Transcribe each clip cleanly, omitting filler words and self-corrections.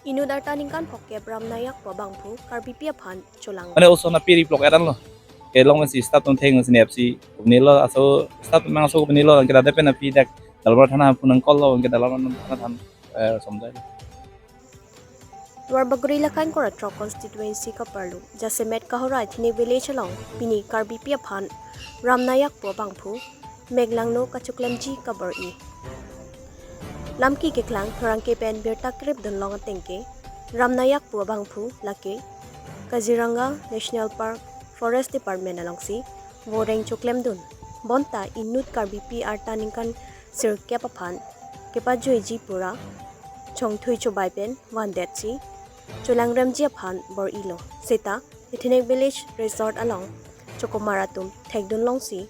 Inudarta ningkan hokke bram nayak po bangpu karbipia phan chulang. Ane uso na piri blok eran lo. Kelong si start on theng si nepsi. Nilo aso start mang so nilo kita depe na pi dak dalbar thana punang kollo kita dalbar thana than somdai. Luar baguri lakan koratro constituency ka perlu jasemet kahora thini village along pini karbipia phan ram nayak po bangpu meglangno kachuklamji kabar I. Lamki ke klang thorang ke pen berta krip don long tengke ram nayak po bangpu lake Kaziranga National Park Forest Department alongsi voreng chuklem dun bonta inut karbipi arta ningkan sir kepaphan kepajoi ji pura chongthui chobai pen wan detsi chulang ramji phan bor ilo seta ithine village resort along chokomaratum thekdun longsi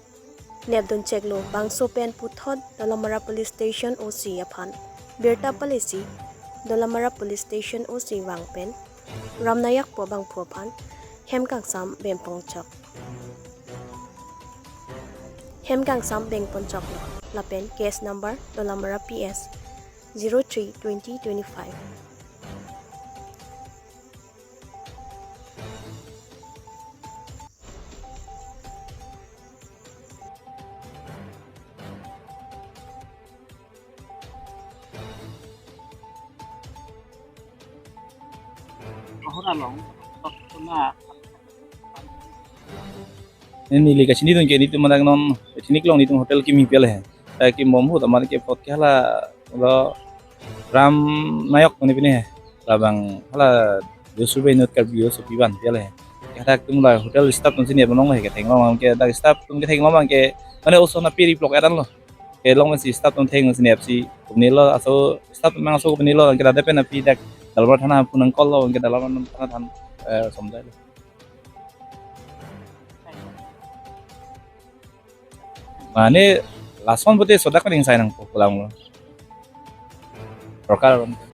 nebdun cheklo bangso pen puthot dolamara police station oc aphan berta palesi dolamara police station oc wangpen ramnayak po bang phuaphan hemkangsam bempongchak hemkangsam bengponchak lapen case number dolamara ps 03-2025. Kahora long na Ini liga sini tuh kayak itu mana non sini kelong itu hotel kimi piala ya. Ki momhu tamar ke pot kala lo ram nayok ini pini ya. Labang hala Joshua inut karbiyo sopiban piala ya. Kata tumla hotel staff tuh sini abang nong ke teng ngomong ke dak staff tuh ke teng ngomong ke mana uso na piri blok eran lo. Ke long si staff tuh teng sini apsi nilo aso staff mang aso nilo kita depe na pi dak dalbar thana punang kollo kita dalbar thana than somdai. Nah ini last one berarti sodak kan yang saya nang pulang lo. Rokal